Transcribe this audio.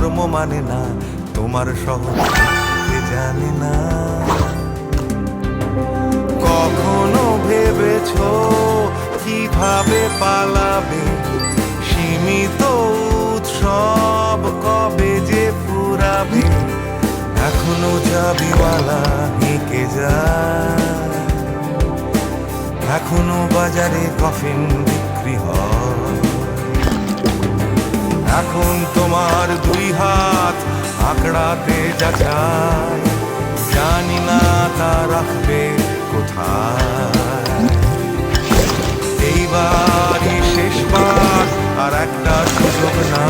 ধর্ম মানে না, তোমার সহজ জানে না। কখনো ভেবেছো কিভাবে পালাবে? সীমিত উৎসব কবে যে ফুরাবে? এখনো চাবিওয়ালা হেঁকে যায়, এখনো বাজারে কফিন বিক্রি হয়। এখন তোমার দুই হাত আঁকড়াতে যাচাই, জানি না তা রাখবে কোথায়। এইবারই শেষবার আর একটা সুযোগ না,